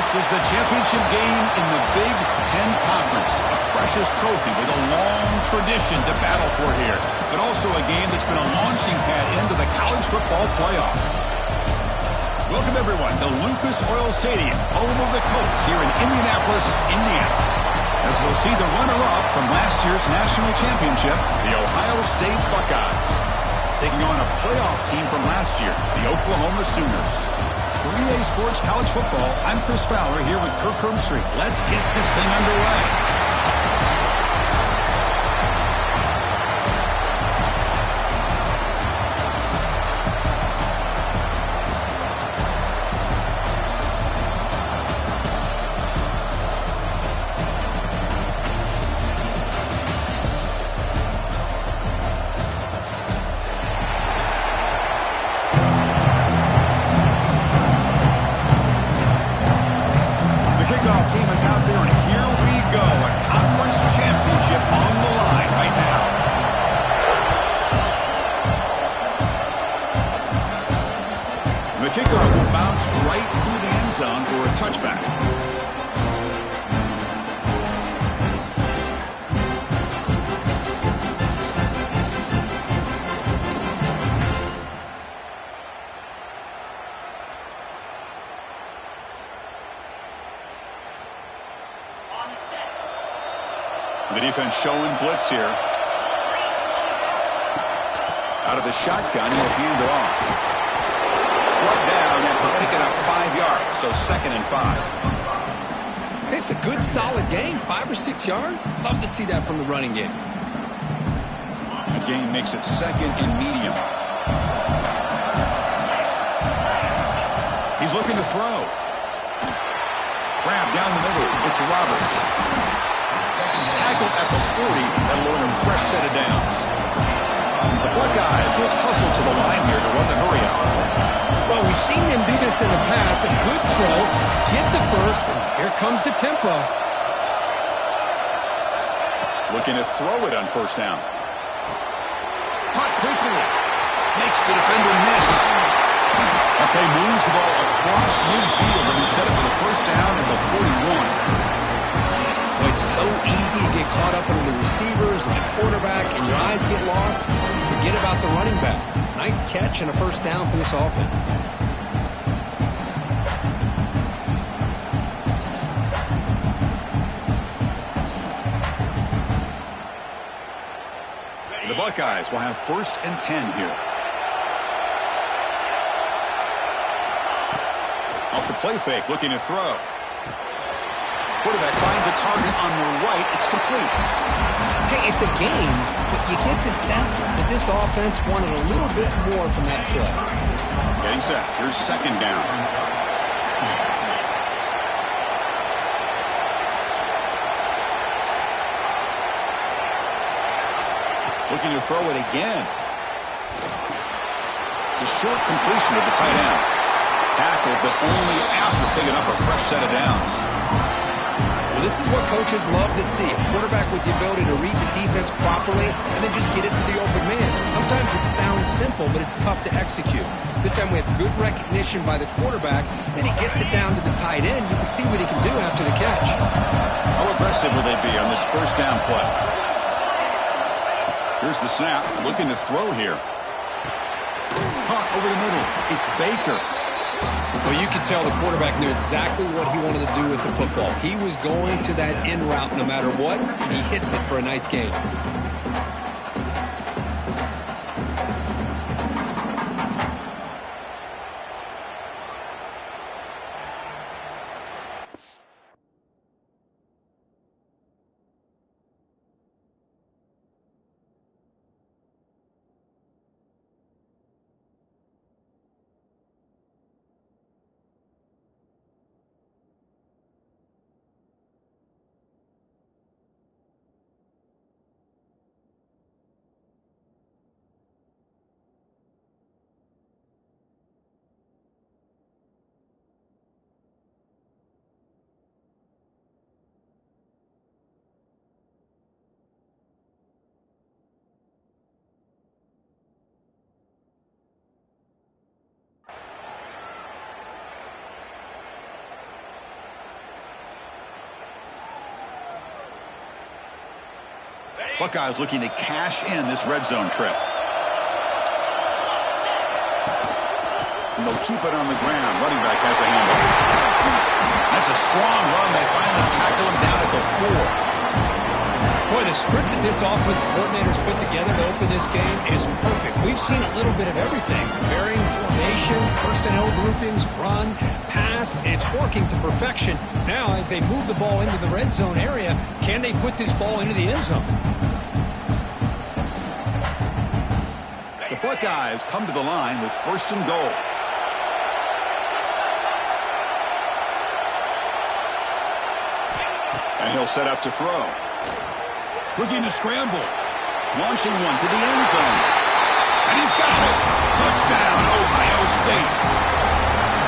This is the championship game in the Big Ten Conference. A precious trophy with a long tradition to battle for here. But also a game that's been a launching pad into the college football playoff. Welcome, everyone, to Lucas Oil Stadium, home of the Colts here in Indianapolis, Indiana. As we'll see the runner-up from last year's national championship, the Ohio State Buckeyes, taking on a playoff team from last year, the Oklahoma Sooners. For EA Sports College Football, I'm Chris Fowler here with Kirk Herbstreit. Let's get this thing underway. Team is out there, and here we go. A conference championship on the line right now. The kickoff will bounce right through the end zone for a touchback. The defense showing blitz here. Out of the shotgun, he'll hand it off. Brought down after picking up 5 yards, so 2nd and 5. It's a good, solid game. 5 or 6 yards. Love to see that from the running game. The game makes it 2nd and medium. He's looking to throw. Grab down the middle. It's Roberts. Tackled at the 40, that'll earn a fresh set of downs. The Buckeyes will hustle to the line here to run the hurry out. Well, we've seen them do this in the past. A good throw, get the first, and here comes the tempo. Looking to throw it on 1st down. Caught quickly. Makes the defender miss. Okay, moves the ball across midfield, and he set it for the 1st down at the 41. It's so easy to get caught up in the receivers and the quarterback, and your eyes get lost. Forget about the running back. Nice catch and a 1st down for this offense. The Buckeyes will have 1st and 10 here. Off the play fake, looking to throw. Quarterback finds a target on the right. It's complete. Hey, it's a game, but you get the sense that this offense wanted a little bit more from that play. Getting set. Here's 2nd down. Looking to throw it again. The short completion of the tight end. Tackled, but only after picking up a fresh set of downs. This is what coaches love to see, a quarterback with the ability to read the defense properly and then just get it to the open man. Sometimes it sounds simple, but it's tough to execute. This time we have good recognition by the quarterback, then he gets it down to the tight end. You can see what he can do after the catch. How aggressive will they be on this 1st down play? Here's the snap, looking to throw here. Caught over the middle. It's Baker. Well, you could tell the quarterback knew exactly what he wanted to do with the football. He was going to that in route no matter what. He hits it for a nice gain. Buckeyes looking to cash in this red zone trip. And they'll keep it on the ground. Running back has the handle. That's a strong run. They finally tackle him down at the 4. Boy, the script that this offensive coordinator's put together to open this game is perfect. We've seen a little bit of everything. Varying formations, personnel groupings, run, pass, and it's working to perfection. Now, as they move the ball into the red zone area, can they put this ball into the end zone? The Buckeyes come to the line with 1st and goal. And he'll set up to throw. Looking to scramble. Launching one to the end zone. And he's got it. Touchdown, Ohio State.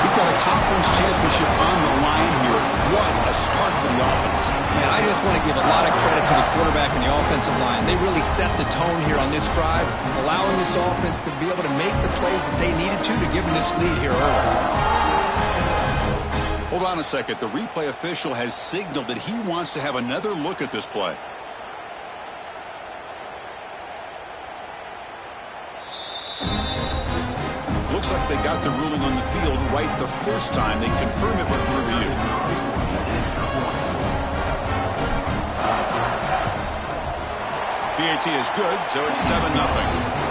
We've got a conference championship on the line here. What a start for the offense. Man, I just want to give a lot of credit to the quarterback and the offensive line. They really set the tone here on this drive, allowing this offense to be able to make the plays that they needed to give them this lead here early. Hold on a second. The replay official has signaled that he wants to have another look at this play. Looks like they got the ruling on the field right the first time. They confirm it with the review. PAT is good, so it's 7-0.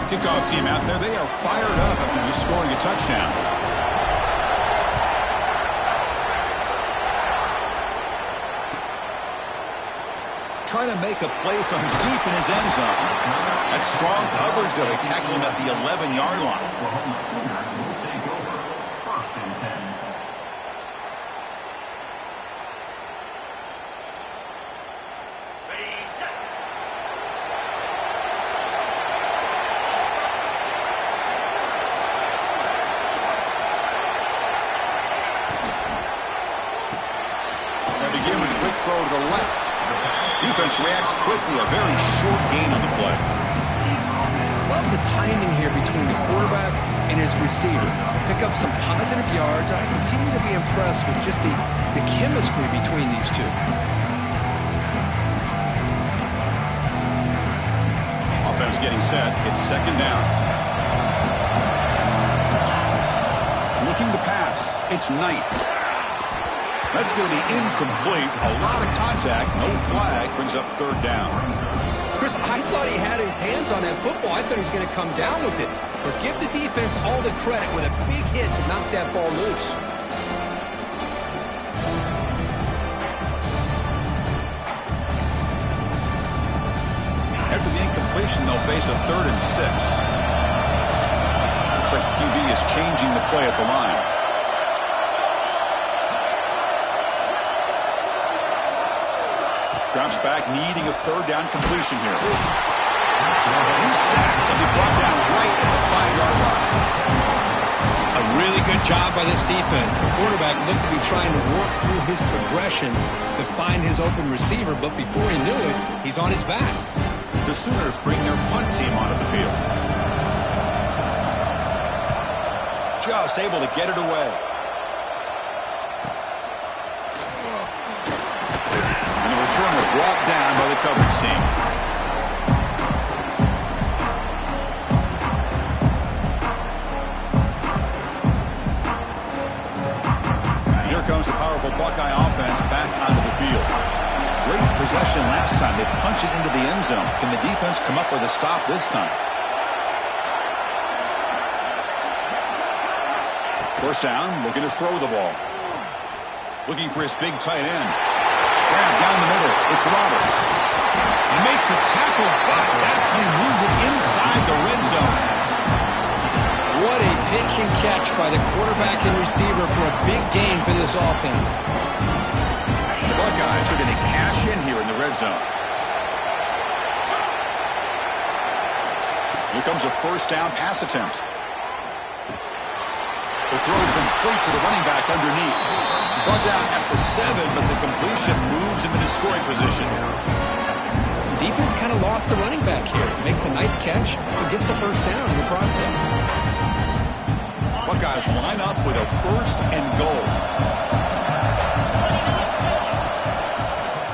Kickoff team out there. They are fired up after just scoring a touchdown. Trying to make a play from deep in his end zone. That's strong coverage, though. They tackle him at the 11-yard line. They begin with a quick throw to the left. Defense reacts quickly. A very short gain on the play. Love the timing here between the quarterback and his receiver. Pick up some positive yards. I continue to be impressed with just the chemistry between these two. Offense getting set. It's 2nd down. Looking to pass. It's Knight. That's going to be incomplete. A lot of contact. No flag. Brings up 3rd down. Chris, I thought he had his hands on that football. I thought he was going to come down with it. But give the defense all the credit with a big hit to knock that ball loose. After the incompletion, they'll face a 3rd and 6. Looks like the QB is changing the play at the line. Drops back, needing a 3rd down completion here. He's sacked. He'll be brought down right at the 5-yard line. A really good job by this defense. The quarterback looked to be trying to work through his progressions to find his open receiver, but before he knew it, he's on his back. The Sooners bring their punt team onto the field. Just able to get it away. Returner brought down by the coverage team. Here comes the powerful Buckeye offense back onto the field. Great possession last time. They punch it into the end zone. Can the defense come up with a stop this time? 1st down, looking to throw the ball. Looking for his big tight end. Grab down the middle. It's Roberts. They make the tackle, but that play moves it inside the red zone. What a pitch and catch by the quarterback and receiver for a big gain for this offense. The Buckeyes are going to cash in here in the red zone. Here comes a 1st down pass attempt. The throw complete to the running back underneath. Brought down at the 7, but the completion moves him into scoring position. Defense kind of lost a running back here. Makes a nice catch, but gets the first down in the process. Buckeyes line up with a 1st and goal.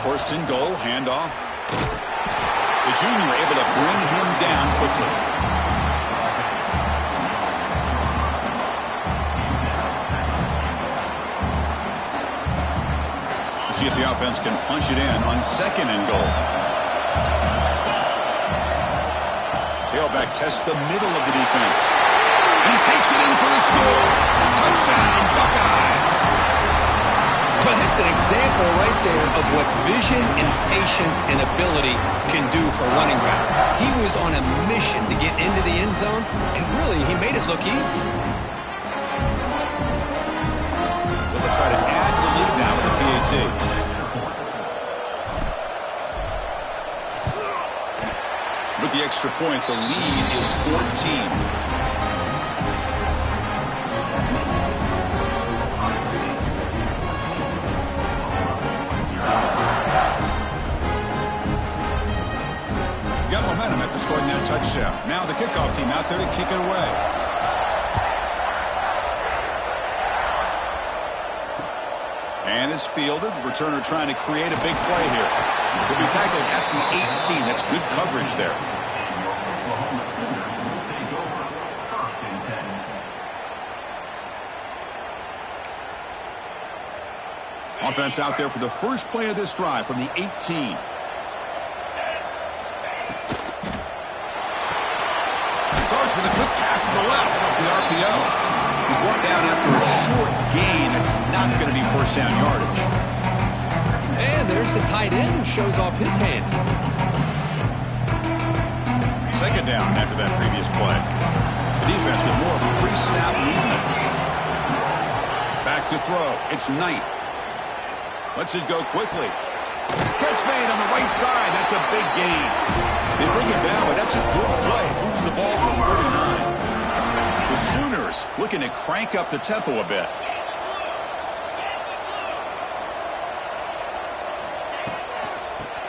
1st and goal, handoff. The junior able to bring him down quickly. Let's see if the offense can punch it in on 2nd and goal. Tailback tests the middle of the defense. And he takes it in for the score. Touchdown, Buckeyes. Well, that's an example right there of what vision and patience and ability can do for a running back. He was on a mission to get into the end zone, and really, he made it look easy. So they'll try to add the lead now with the PAT. With the extra point, the lead is 14. Got momentum after scoring that touchdown. Now the kickoff team out there to kick it away. And it's fielded. Returner trying to create a big play here. Will be tackled at the 18. That's good coverage there. Offense out there for the first play of this drive from the 18. Starts with a quick pass to the left off the RPO. He's brought down after a short gain. That's not going to be first down yardage. And there's the tight end who shows off his hands. 2nd down after that previous play. The defense with more of a pre-snap movement. Back to throw. It's Knight. Lets it go quickly. Catch made on the right side. That's a big gain. They bring him down, but that's a good play. Moves the ball for 39. The Sooners looking to crank up the tempo a bit.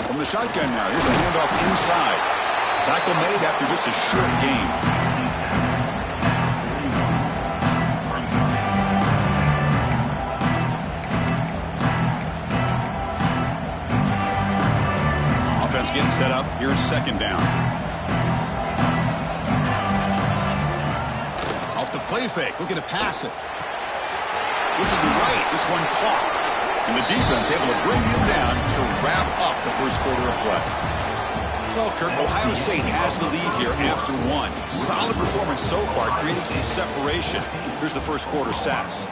From the shotgun now, here's a handoff inside. Tackle made after just a short gain. Offense getting set up. Here's 2nd down. Off the play fake, looking to pass it. Looking right, this one caught. And the defense able to bring him down to wrap up the first quarter of play. Well, Kirk, Ohio State has the lead here after 1. Solid performance so far, creating some separation. Here's the first quarter stats.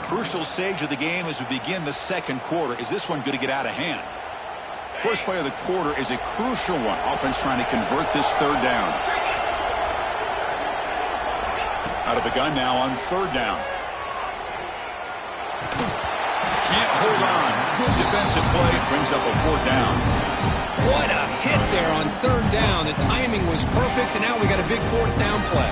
Crucial stage of the game as we begin the 2nd quarter. Is this one going to get out of hand? First play of the quarter is a crucial one. Offense trying to convert this 3rd down. Out of the gun now on 3rd down. Can't hold on. Good defensive play. Brings up a 4th down. What a hit there on 3rd down. The timing was perfect, and now we got a big 4th down play.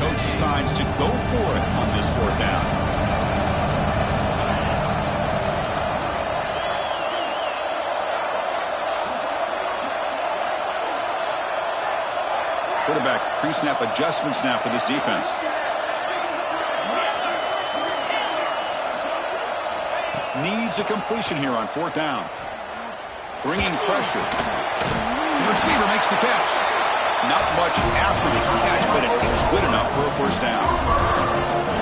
Coach decides to go for it on this 4th down. Quarterback pre-snap adjustments now for this defense. Needs a completion here on 4th down. Bringing pressure. The receiver makes the catch. Not much after the catch, but it is good enough for a first down.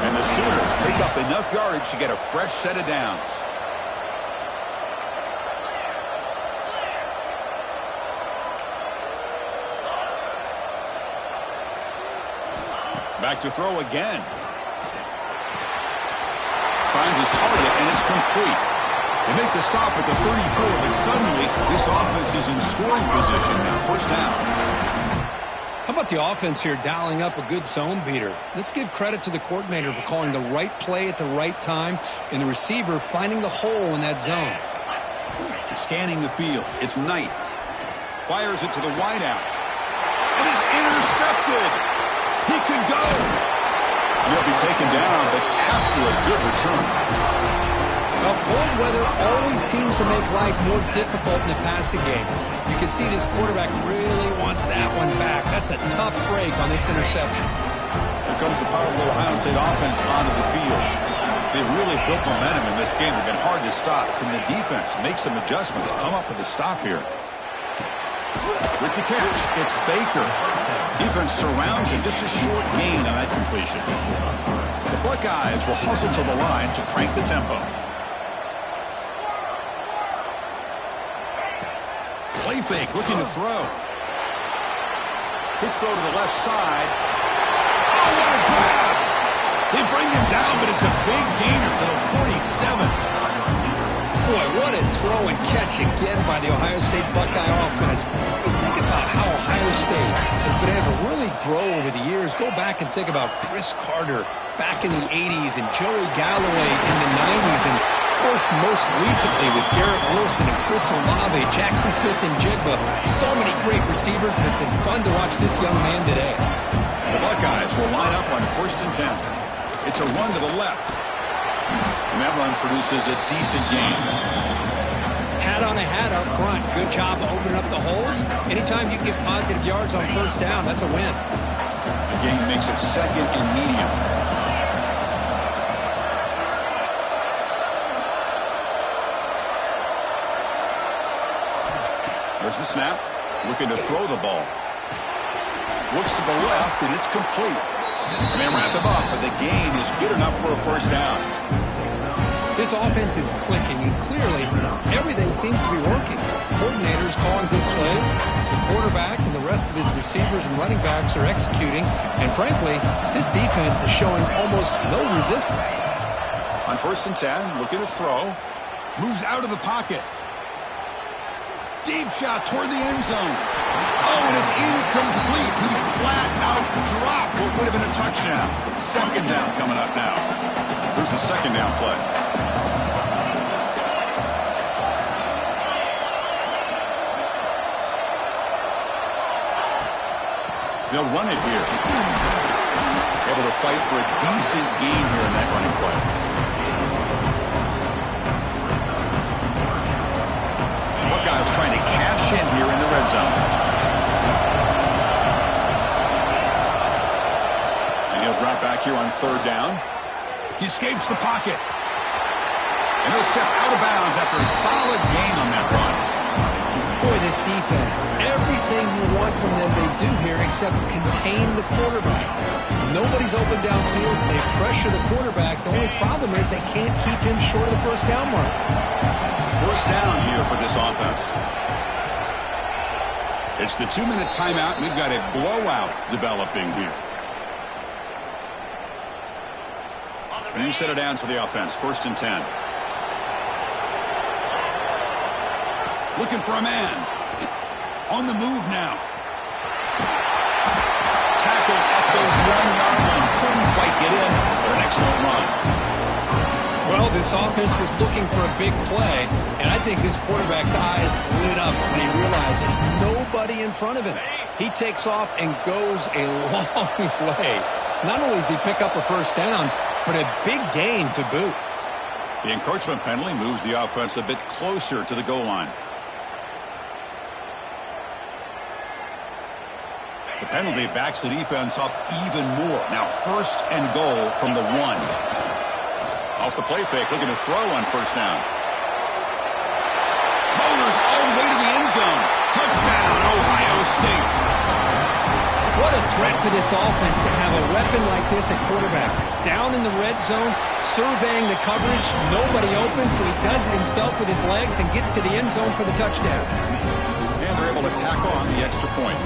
And the Sooners pick up enough yardage to get a fresh set of downs. Back to throw again. Finds his target, and it's complete. They make the stop at the 34, but suddenly this offense is in scoring position now. First down. How about the offense here dialing up a good zone beater? Let's give credit to the coordinator for calling the right play at the right time and the receiver finding the hole in that zone. Scanning the field. It's Knight. Fires it to the wideout. It is intercepted. He could go. He'll be taken down, but after a good return. Well, cold weather always seems to make life more difficult in the passing game. You can see this quarterback really wants that one back. That's a tough break on this interception. Here comes the powerful Ohio State offense onto the field. They've really built momentum in this game. They've been hard to stop. Can the defense make some adjustments, come up with a stop here? With the catch, it's Baker. Defense surrounds him. Just a short gain on that completion. The Buckeyes will hustle to the line to crank the tempo. Play fake, looking to throw. Quick throw to the left side. Oh, what a grab! They bring him down, but it's a big gainer for the 47. Boy, what a throw and catch again by the Ohio State Buckeye offense. You think about how Ohio State has been able to really grow over the years. Go back and think about Chris Carter back in the 80s and Joey Galloway in the 90s. And, of course, most recently with Garrett Wilson and Chris Olave, Jackson Smith and Jigba. So many great receivers, and it's been fun to watch this young man today. The Buckeyes will line up on 1st and 10. It's a run to the left. And that run produces a decent gain. Hat on a hat up front. Good job opening up the holes. Anytime you can get positive yards on 1st down, that's a win. The gain makes it 2nd and medium. There's the snap. Looking to throw the ball. Looks to the left, and it's complete. And they wrap him up, but the gain is good enough for a 1st down. This offense is clicking, and clearly everything seems to be working. Coordinators calling good plays. The quarterback and the rest of his receivers and running backs are executing. And frankly, this defense is showing almost no resistance. On 1st and 10, looking to throw. Moves out of the pocket. Deep shot toward the end zone. Oh, and it's incomplete. He flat out dropped what would have been a touchdown. 2nd down coming up now. Here's the 2nd down play. They'll run it here. Able to fight for a decent gain here in that running play. Buckeyes trying to cash in here in the red zone. And he'll drop back here on 3rd down. He escapes the pocket. And he'll step out of bounds after a solid gain on that run. Boy, this defense, everything you want from them they do here except contain the quarterback. Nobody's open downfield. They pressure the quarterback. The only problem is they can't keep him short of the 1st down mark. 1st down here for this offense. It's the 2-minute timeout. We've got a blowout developing here. And you set it down for the offense. 1st and 10. Looking for a man. On the move now. Tackled at the 1-yard line. Couldn't quite get in, but an excellent run. Well, this offense was looking for a big play, and I think this quarterback's eyes lit up when he realized there's nobody in front of him. He takes off and goes a long way. Not only does he pick up a 1st down, but a big gain to boot. The encroachment penalty moves the offense a bit closer to the goal line. The penalty backs the defense up even more. Now 1st and goal from the 1. Off the play fake, looking to throw on 1st down. Motors all the way to the end zone. Touchdown, Ohio State. What a threat for this offense to have a weapon like this at quarterback. Down in the red zone, surveying the coverage, nobody open, so he does it himself with his legs and gets to the end zone for the touchdown. And they're able to tackle on the extra point.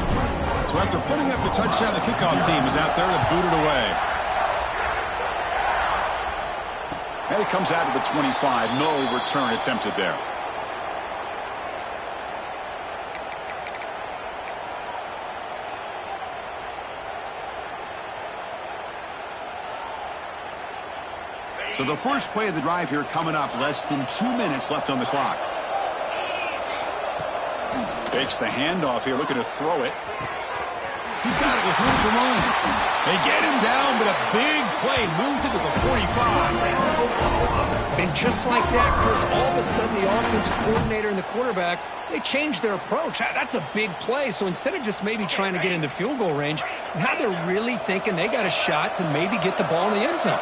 So after putting up the touchdown, the kickoff team is out there to boot it away. And it comes out to the 25. No return attempted there. So the first play of the drive here coming up. Less than 2 minutes left on the clock. Fakes the handoff here, looking to throw it. He's got it with room to run. They get him down, but a big play moves it to the 45. And just like that, Chris, all of a sudden the offensive coordinator and the quarterback, they changed their approach. That's a big play. So instead of just maybe trying to get into field goal range, now they're really thinking they got a shot to maybe get the ball in the end zone.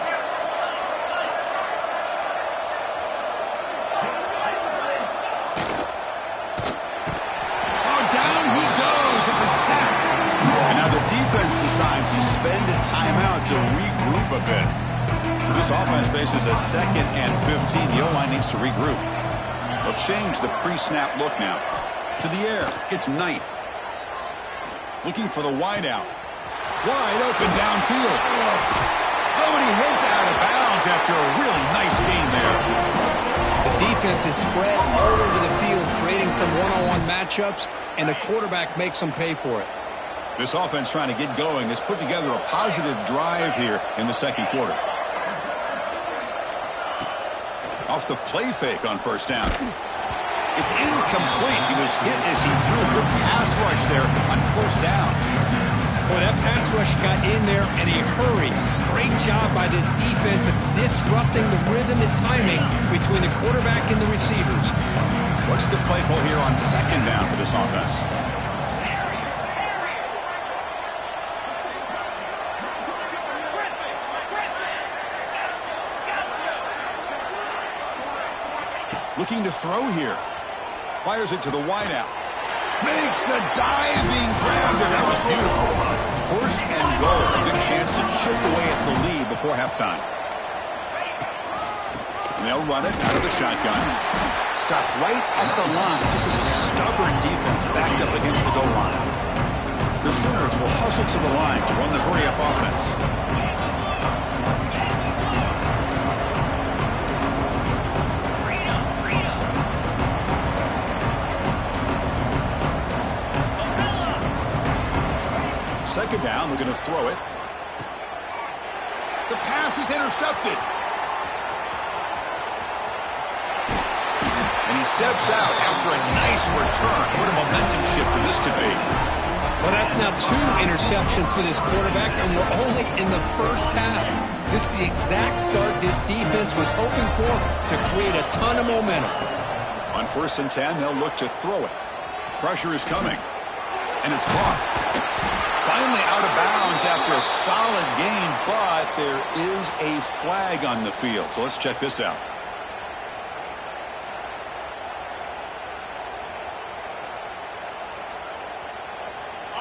Decides to spend a timeout to regroup a bit. This offense faces a 2nd and 15. The O-line needs to regroup. They'll change the pre-snap look now. To the air, it's Knight. Looking for the wideout. Wide open downfield. Oh, and he heads out of bounds after a really nice game there. The defense is spread all over the field, creating some one-on-one matchups, and the quarterback makes them pay for it. This offense trying to get going has put together a positive drive here in the second quarter. Off the play fake on first down. It's incomplete. He was hit as he threw a good pass rush there on first down. Boy, that pass rush got in there in a hurry. Great job by this defense of disrupting the rhythm and timing between the quarterback and the receivers. What's the play call here on second down for this offense? Looking to throw here. Fires it to the wideout. Makes a diving grab there. That was beautiful. 1st and goal. A good chance to chip away at the lead before halftime. And they'll run it out of the shotgun. Stop right at the line. This is a stubborn defense backed up against the goal line. The Sooners will hustle to the line to run the hurry-up offense. Second down, we're going to throw it. The pass is intercepted. And he steps out after a nice return. What a momentum shifter this could be. Well, that's now 2 interceptions for this quarterback, and we're only in the first half. This is the exact start this defense was hoping for to create a ton of momentum. On 1st and 10, they'll look to throw it. Pressure is coming. And it's caught. Finally out of bounds after a solid gain, but there is a flag on the field. So let's check this out.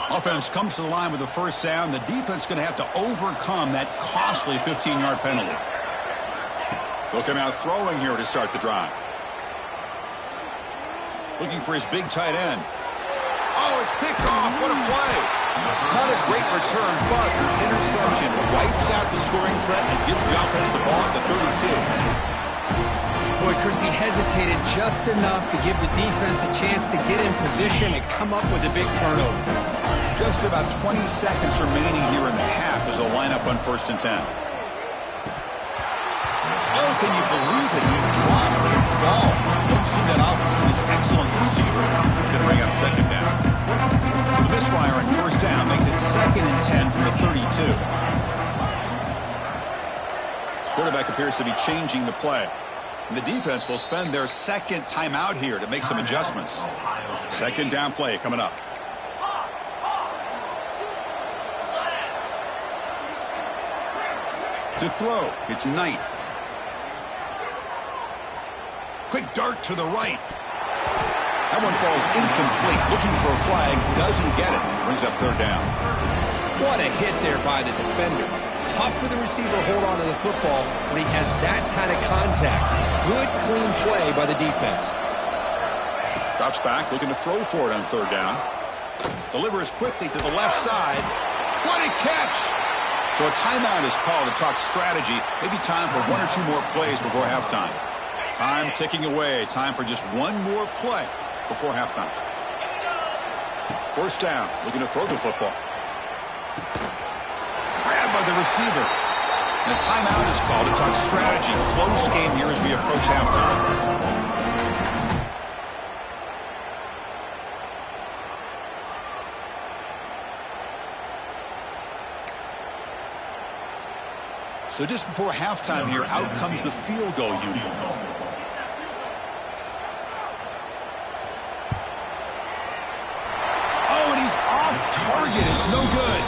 Offense comes to the line with the first down. The defense is going to have to overcome that costly 15-yard penalty. Looking out throwing here to start the drive. Looking for his big tight end. Oh, it's picked off. What a play. Not a great return, but the interception wipes out the scoring threat and gives the offense the ball at the 32. Boy, Chris, he hesitated just enough to give the defense a chance to get in position and come up with a big turnover. Just about 20 seconds remaining here in the half as they'll line up on 1st and 10. Oh, can you believe it? He dropped the ball. Don't see that often from this excellent receiver. He's going to bring up second down. So the misfire on first down makes it 2nd and 10 from the 32. Quarterback appears to be changing the play. And the defense will spend their 2nd timeout here to make some adjustments. Second down play coming up. To throw, it's Knight. Quick dart to the right. That one falls incomplete. Looking for a flag. Doesn't get it. Brings up 3rd down. What a hit there by the defender. Tough for the receiver to hold on to the football when he has that kind of contact. Good, clean play by the defense. Drops back, looking to throw for it on 3rd down. Delivers quickly to the left side. What a catch! So a timeout is called to talk strategy. Maybe time for 1 or 2 more plays before halftime. Time ticking away. Time for just 1 more play before halftime. First down. Looking to throw the football. Grabbed by the receiver. And a timeout is called to talk strategy. Close game here as we approach halftime. So just before halftime here, out comes the field goal unit. Oh, and he's off target. It's no good.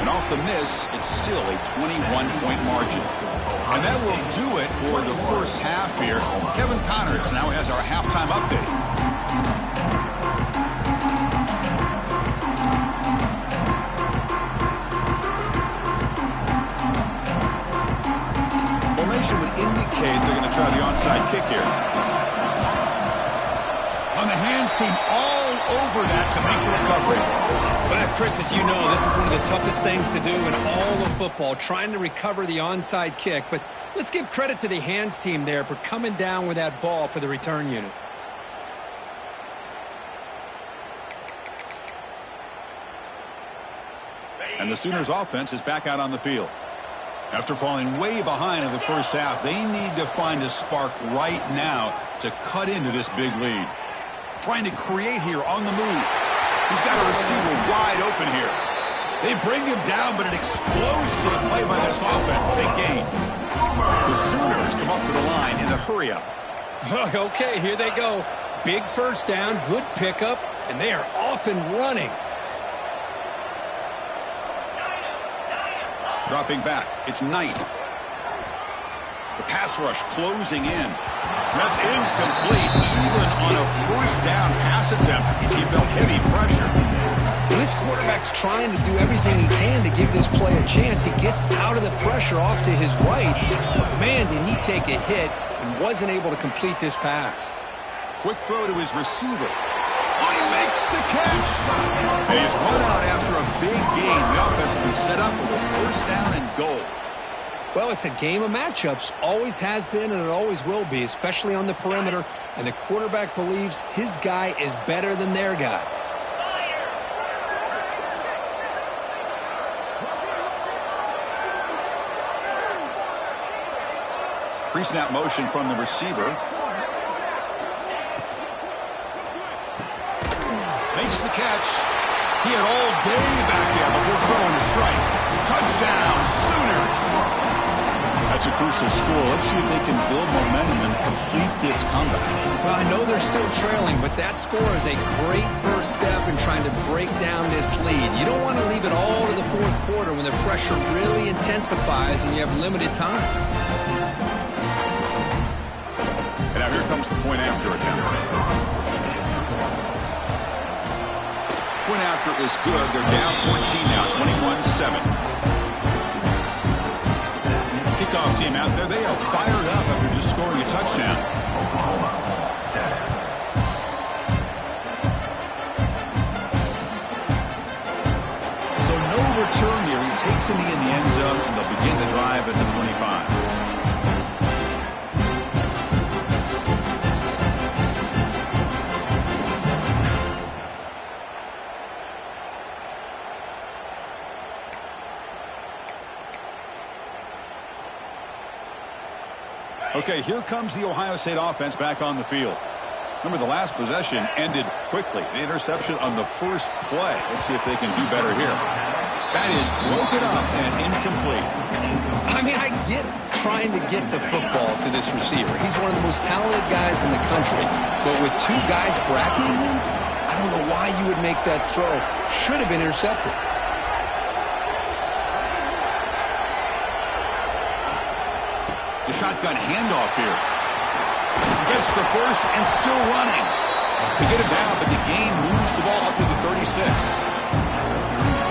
And off the miss, it's still a 21-point margin. And that will do it for the first half here. Kevin Connors now has our halftime update. Formation would indicate they're going to try the onside kick here. On the hands team all over that to make the recovery. But Chris, as you know, this is one of the toughest things to do in all of football, trying to recover the onside kick. But let's give credit to the hands team there for coming down with that ball for the return unit. And the Sooners offense is back out on the field. After falling way behind in the first half, they need to find a spark right now to cut into this big lead. Trying to create here on the move. He's got a receiver wide open here. They bring him down, but an explosive play by this offense. Big gain. The Sooners come up to the line in the hurry-up. Okay, here they go. Big first down, good pickup, and they are off and running. Dropping back, it's Knight. The pass rush closing in. That's incomplete. Even on a first down pass attempt, he felt heavy pressure. This quarterback's trying to do everything he can to give this play a chance. He gets out of the pressure off to his right. But man, did he take a hit and wasn't able to complete this pass. Quick throw to his receiver. Oh, he makes the catch. And he's run out after a big gain. The offense will be set up with a first down and goal. Well, it's a game of matchups. Always has been and it always will be, especially on the perimeter. And the quarterback believes his guy is better than their guy. Pre-snap motion from the receiver. Makes the catch. He had all day back there before throwing the strike. Touchdown, Sooners. That's a crucial score. Let's see if they can build momentum and complete this comeback. Well, I know they're still trailing, but that score is a great first step in trying to break down this lead. You don't want to leave it all to the fourth quarter when the pressure really intensifies and you have limited time. And now here comes the point after attempt. Point after is good. They're down 14 now, 21-7. Kickoff team out there. They are fired up after just scoring a touchdown. So no return here. He takes it in the end zone, and they'll begin the drive at the 25. Okay, here comes the Ohio State offense back on the field. Remember, the last possession ended quickly. An interception on the first play. Let's see if they can do better here. That is broken up and incomplete. I mean, I get trying to get the football to this receiver. He's one of the most talented guys in the country. But with two guys bracketing him, I don't know why you would make that throw. Should have been intercepted. The shotgun handoff here. Gets the first and still running. They get it down, but the gain moves the ball up to the 36.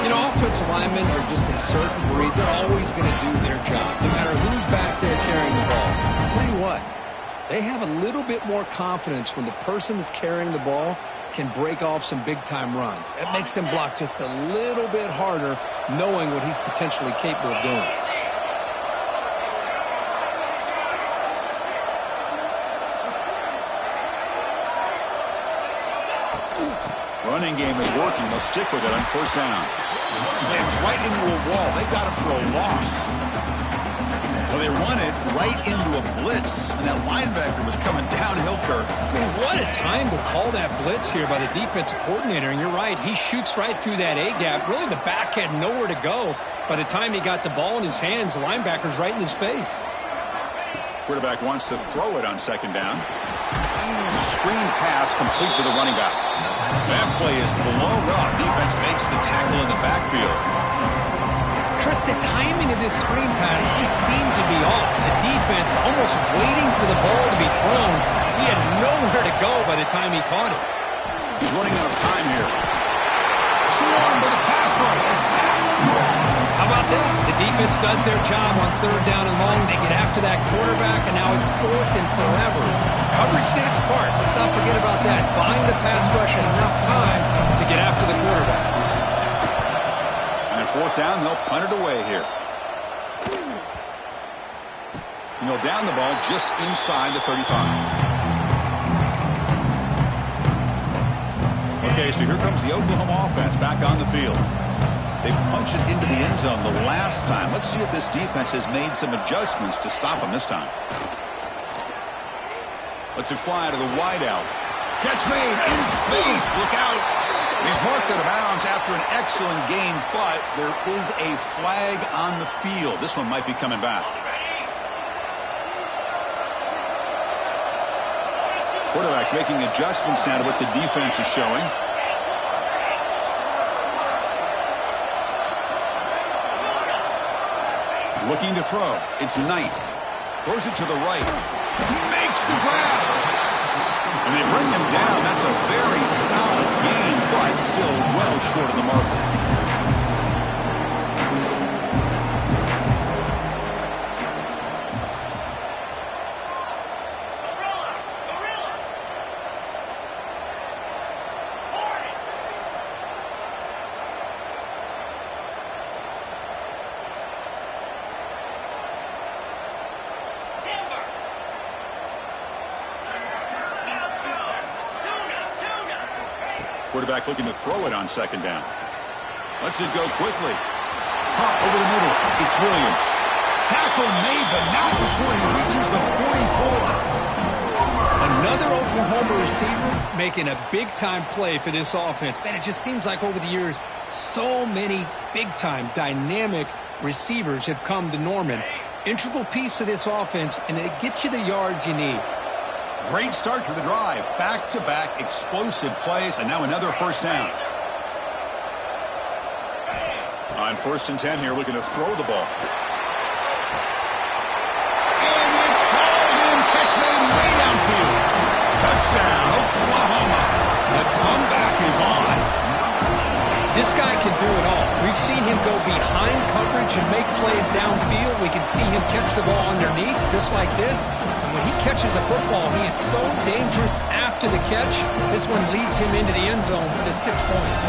You know, offensive linemen are just a certain breed. They're always going to do their job, no matter who's back there carrying the ball. I'll tell you what, they have a little bit more confidence when the person that's carrying the ball can break off some big-time runs. That makes them block just a little bit harder, knowing what he's potentially capable of doing. Running game is working. They'll stick with it on first down. Slams right into a wall. They got him for a loss. Well, they run it right into a blitz, and that linebacker was coming downhill, Kirk. Man, what a time to call that blitz here by the defensive coordinator. And you're right, he shoots right through that A-gap. Really, the back had nowhere to go. By the time he got the ball in his hands, the linebacker's right in his face. Quarterback wants to throw it on second down. The screen pass complete to the running back. That play is blown up. Defense makes the tackle in the backfield. Chris, the timing of this screen pass just seemed to be off. The defense almost waiting for the ball to be thrown. He had nowhere to go by the time he caught it. He's running out of time here. Swarm with a pass rush. A sack. How about that? The defense does their job on third down and long. They get after that quarterback, and now it's fourth and forever. Coverage did its part. Let's not forget about that. Buying the pass rush enough time to get after the quarterback. And at fourth down, they'll punt it away here. And they'll down the ball just inside the 35. Okay, so here comes the Oklahoma offense back on the field. They punched it into the end zone the last time. Let's see if this defense has made some adjustments to stop them this time. Let's it fly to the wideout. Catch made in space. Look out. He's marked out of bounds after an excellent game, but there is a flag on the field. This one might be coming back. Quarterback making adjustments now to what the defense is showing. Looking to throw. It's Knight. Throws it to the right. He makes the grab. And they bring him down. That's a very solid game, but still well short of the mark. Quarterback looking to throw it on second down. Lets it go quickly. Caught over the middle. It's Williams. Tackle made, but not before he reaches the 44. Another Oklahoma receiver making a big-time play for this offense. Man, it just seems like over the years, so many big-time, dynamic receivers have come to Norman. Integral piece of this offense, and it gets you the yards you need. Great start to the drive. Back-to-back explosive plays, and now another first down. On 1st and 10 here, looking to throw the ball. And it's hauled in. Catch made way downfield. Touchdown, Oklahoma. The comeback is on. This guy can do it all. We've seen him go behind coverage and make plays downfield. We can see him catch the ball underneath, just like this. And when he catches a football, he is so dangerous after the catch. This one leads him into the end zone for the 6 points.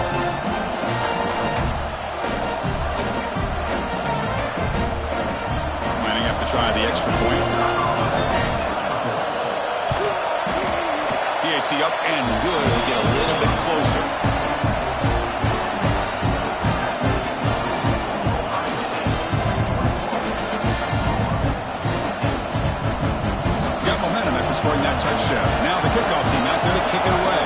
Lining up to try the extra point. PAT up and good to get a little bit closer. Scoring that touchdown. Now the kickoff team out there to kick it away.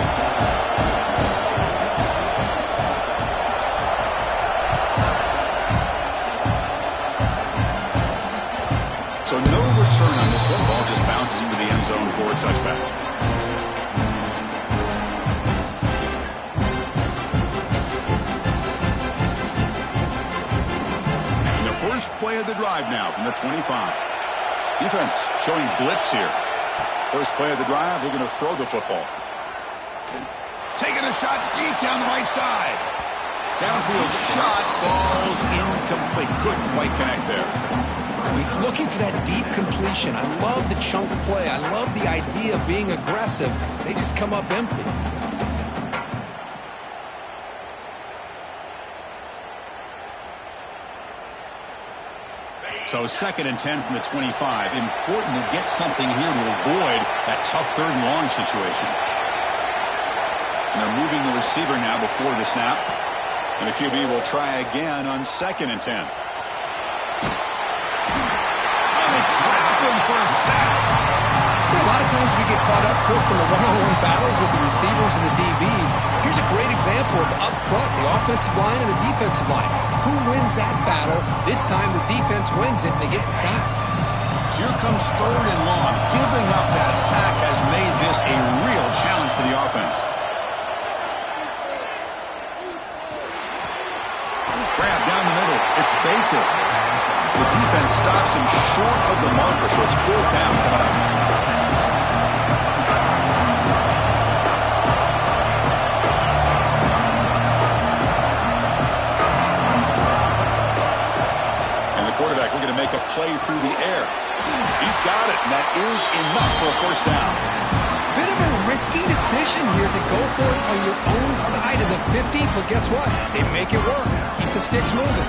So no return on this one. Ball just bounces into the end zone for a touchback. And the first play of the drive now from the 25. Defense showing blitz here. First play of the drive, they're going to throw the football. Taking a shot deep down the right side. Downfield shot falls incomplete. Couldn't quite connect there. He's looking for that deep completion. I love the chunk play. I love the idea of being aggressive. They just come up empty. So 2nd and 10 from the 25. Important to get something here to avoid that tough 3rd and long situation. And they're moving the receiver now before the snap. And the QB will try again on 2nd and 10. And sack. A lot of times we get caught up, Chris, in the one-on-one battles with the receivers and the DBs. Here's a great example of up front, the offensive line and the defensive line. Who wins that battle? This time the defense wins it, and they get the sack. So here comes 3rd and long. Giving up that sack has made this a real challenge for the offense. Grab down the middle. It's Baker. The defense stops him short of the marker, so it's 4th down coming up. And the quarterback looking to make a play through the air. He's got it, and that is enough for a 1st down. Bit of a risky decision here to go for it on your own side of the 50, but guess what? They make it work. Keep the sticks moving.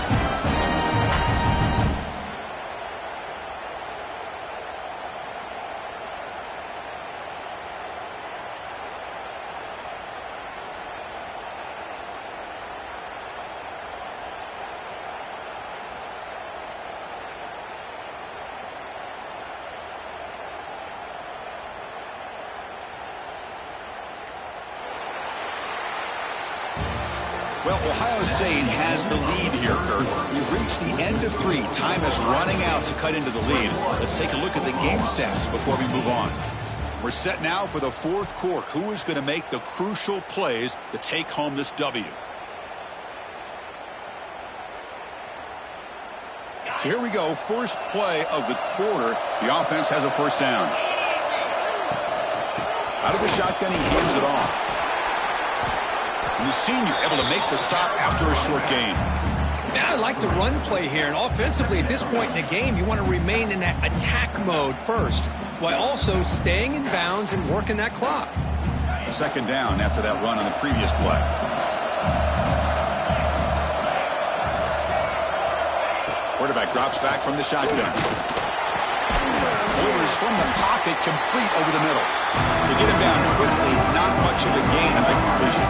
Well, Ohio State has the lead here, Kurt. We've reached the end of 3. Time is running out to cut into the lead. Let's take a look at the game stats before we move on. We're set now for the 4th quarter. Who is going to make the crucial plays to take home this W? So here we go. First play of the quarter. The offense has a 1st down. Out of the shotgun, he hands it off. And the senior able to make the stop after a short gain. Now I like the run play here, and offensively at this point in the game, you want to remain in that attack mode first, while also staying in bounds and working that clock. 2nd down after that run on the previous play. Quarterback drops back from the shotgun. Delivers from the pocket, complete over the middle. They get him down quickly, not much of a gain on that completion.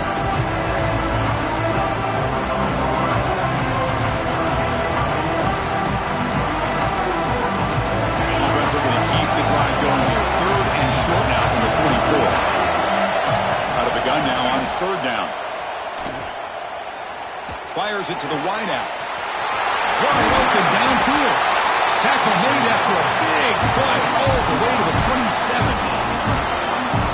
Offense are going to keep the drive going here. 3rd and short now from the 44. Out of the gun now on 3rd down. Fires it to the wideout. Wide open downfield. Tackle made after a big play all the way to the 27.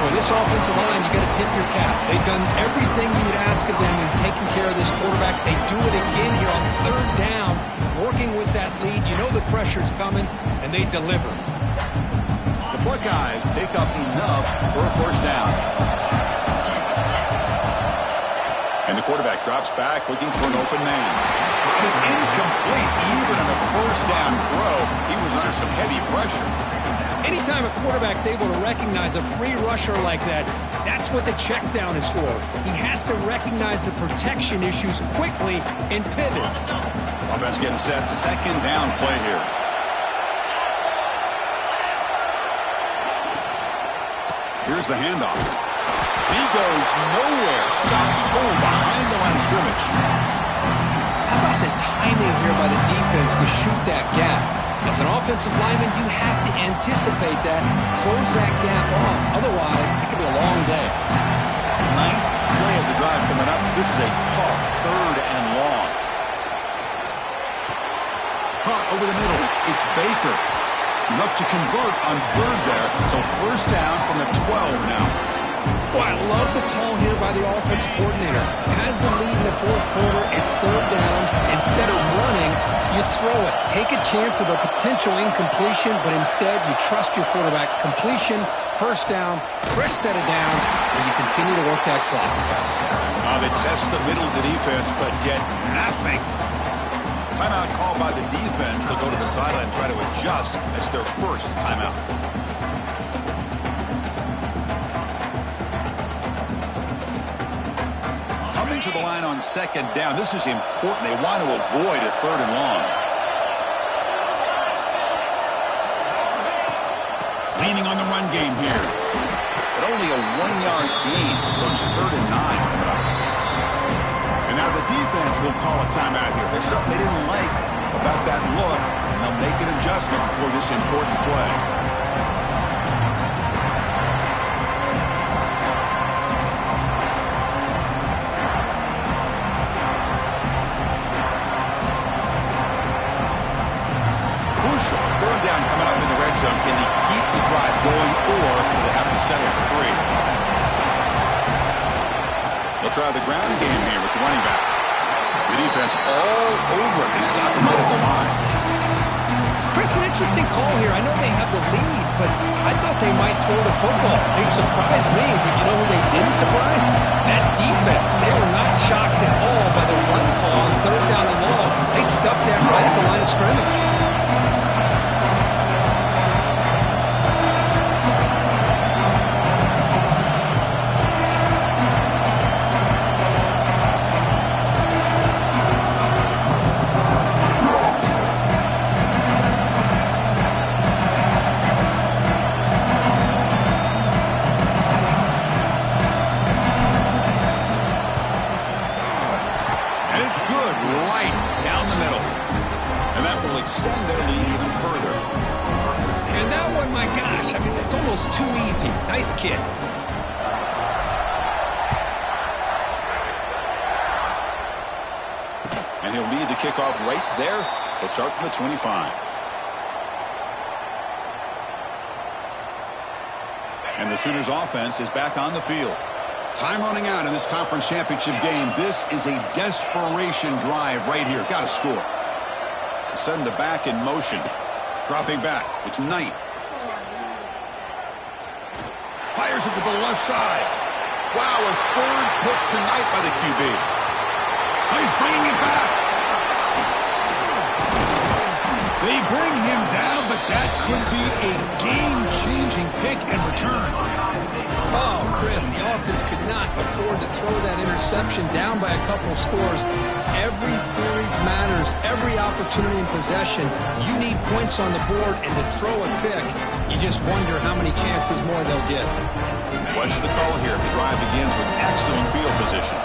Well, this offensive line, you got to tip your cap. They've done everything you would ask of them in taking care of this quarterback. They do it again here on 3rd down, working with that lead. You know the pressure's coming, and they deliver. The Buckeyes pick up enough for a 1st down. And the quarterback drops back, looking for an open man. And it's incomplete. Even on a 1st down throw, he was under some heavy pressure. Anytime a quarterback's able to recognize a free rusher like that, that's what the check down is for. He has to recognize the protection issues quickly and pivot. Offense getting set. 2nd down play here. Here's the handoff. He goes nowhere. Stopped cold behind the line of scrimmage. How about the timing here by the defense to shoot that gap? As an offensive lineman, you have to anticipate that, close that gap off. Otherwise, it could be a long day. 9th play of the drive coming up. This is a tough 3rd and long. Caught over the middle. It's Baker. Enough to convert on 3rd there. So 1st down from the 12 now. Well, I love the call here by the offensive coordinator. Has the lead in the 4th quarter. It's 3rd down. Instead of running, you throw it. Take a chance of a potential incompletion, but instead you trust your quarterback. Completion, 1st down, fresh set of downs, and you continue to work that clock. They test the middle of the defense, but get nothing. Timeout called by the defense. They'll go to the sideline and try to adjust. That's their 1st timeout. Coming to the line on 2nd down. This is important. They want to avoid a 3rd and long. Leaning on the run game here. But only a 1-yard gain, so it's 3rd and 9 coming up. And now the defense will call a timeout here. There's something they didn't like about that look, and they'll make an adjustment for this important play. short third down coming up in the red zone. Can they keep the drive going, or will they have to settle for 3? They'll try the ground game here with the running back. The defense all over it. They stop him at the line. Chris, an interesting call here. I know they have the lead, but I thought they might throw the football. They surprised me, but you know who they didn't surprise? That defense. They were not shocked at all by the run call on third down and long. They stuffed that right at the line of scrimmage. Extend their lead even further. And that one, my gosh, I mean, it's almost too easy. Nice kick. And he'll lead the kickoff right there. He'll start from the 25. And the Sooners offense is back on the field. Time running out in this conference championship game. This is a desperation drive right here. Got to score. Send the back in motion. Dropping back. It's Knight. Fires it to the left side. Wow, a third pick tonight by the QB. Oh, he's bringing it back. They bring him down, but that could be a game-changing pick and return. Oh, Chris, the offense could not afford to throw that interception down by a couple of scores. Every series matters. Every opportunity in possession. You need points on the board, and to throw a pick, you just wonder how many chances more they'll get. What's the call here? The drive begins with excellent field position.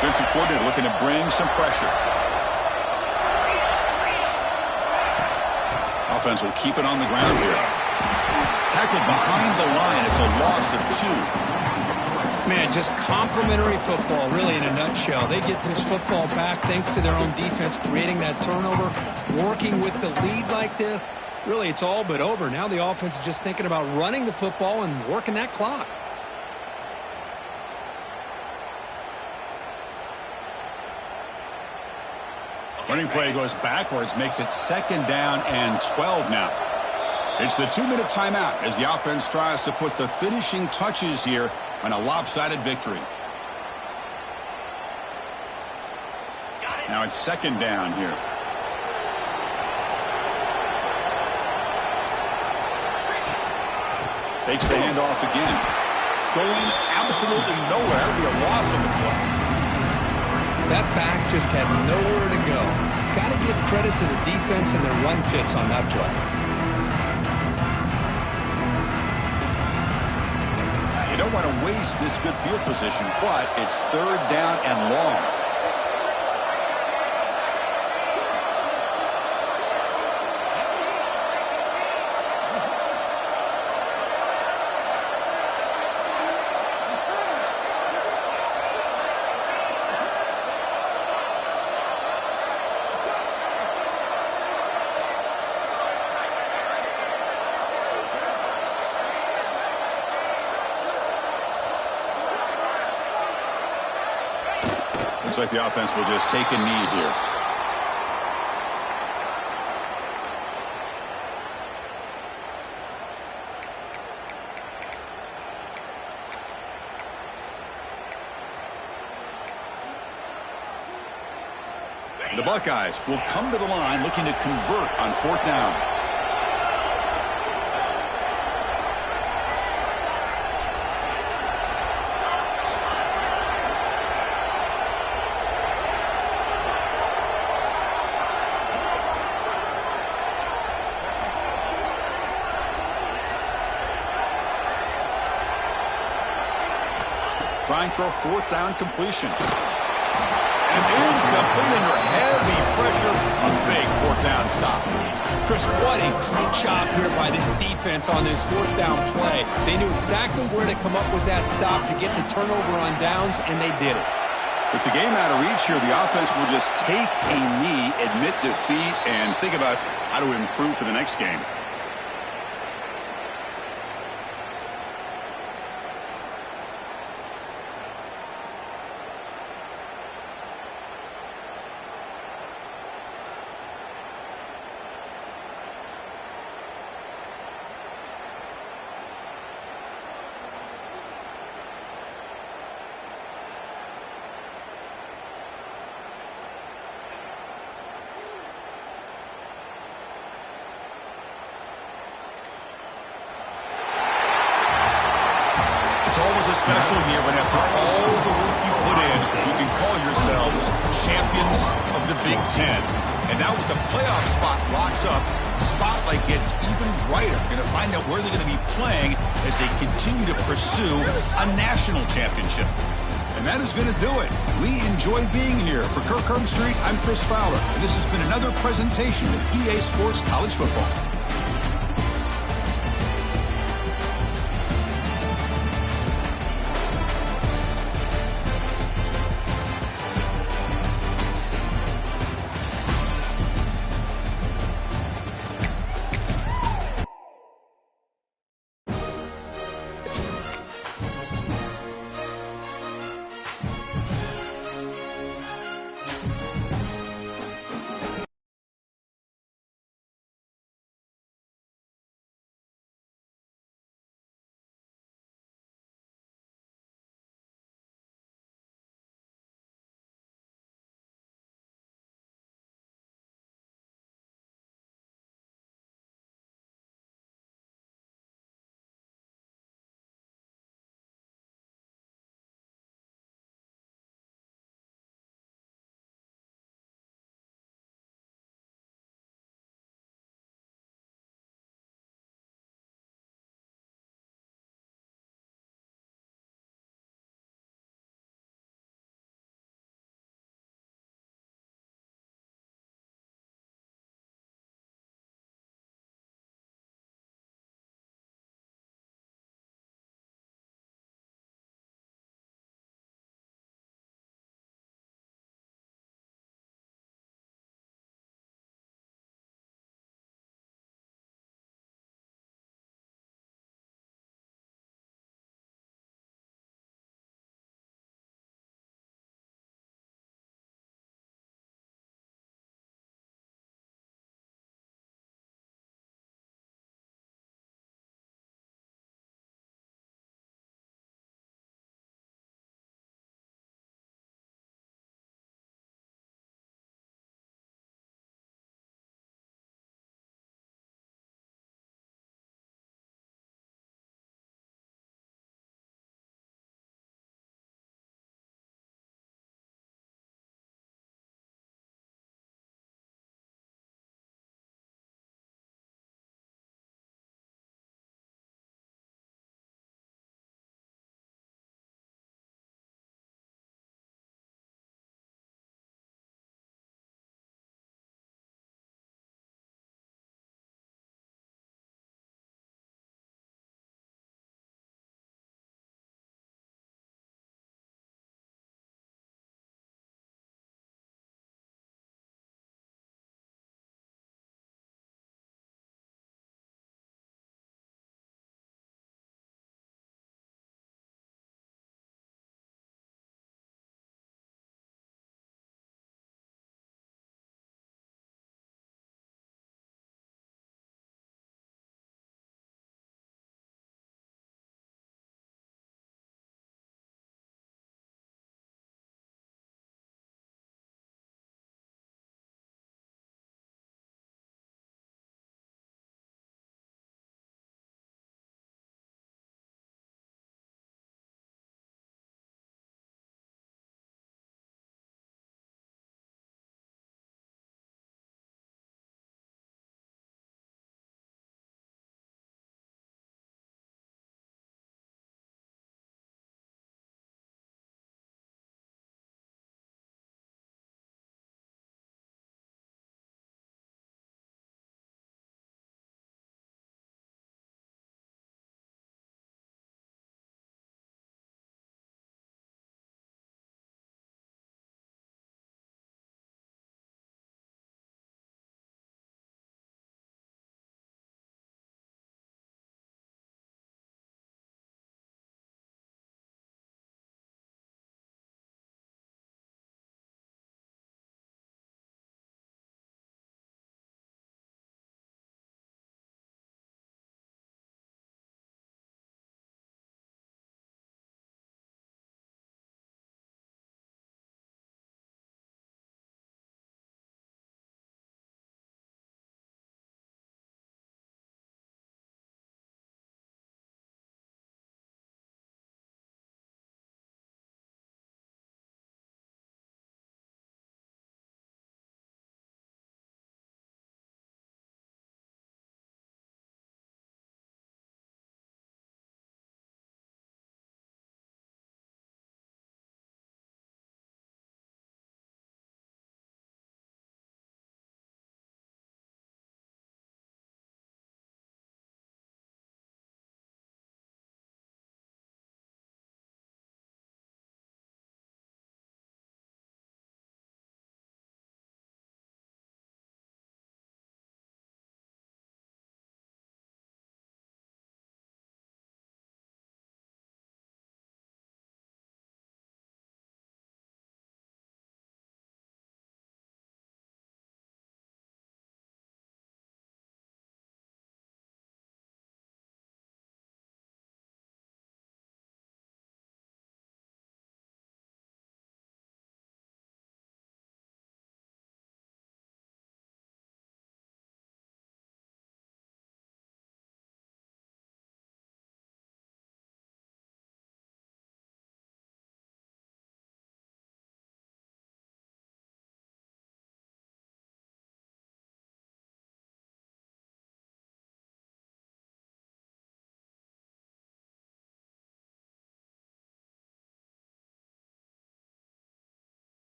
Defensive coordinator looking to bring some pressure. Offense will keep it on the ground here. Tackled behind the line. It's a loss of 2. Man, just complimentary football, really, in a nutshell. They get this football back thanks to their own defense, creating that turnover, working with the lead like this. Really, it's all but over. Now the offense is just thinking about running the football and working that clock. Running play goes backwards, makes it 2nd down and 12 now. It's the 2-minute timeout as the offense tries to put the finishing touches here on a lopsided victory. Now it's 2nd down here. Takes the handoff again. Going absolutely nowhere. It'll be a loss on the play. That back just had nowhere to go. Got to give credit to the defense and their run fits on that play. You don't want to waste this good field position, but it's 3rd down and long. Looks like the offense will just take a knee here. The Buckeyes will come to the line looking to convert on 4th down. Trying for a 4th down completion. And it's incomplete under heavy pressure. A big 4th down stop. Chris, what a great job here by this defense on this 4th down play. They knew exactly where to come up with that stop to get the turnover on downs, and they did it. With the game out of reach here, the offense will just take a knee, admit defeat, and think about how to improve for the next game. It's always a special year when after all the work you put in, you can call yourselves champions of the Big Ten. And now with the playoff spot locked up, spotlight gets even brighter. Going to find out where they're going to be playing as they continue to pursue a national championship. And that is going to do it. We enjoy being here. For Kirk Street, I'm Chris Fowler. And this has been another presentation of EA Sports College Football.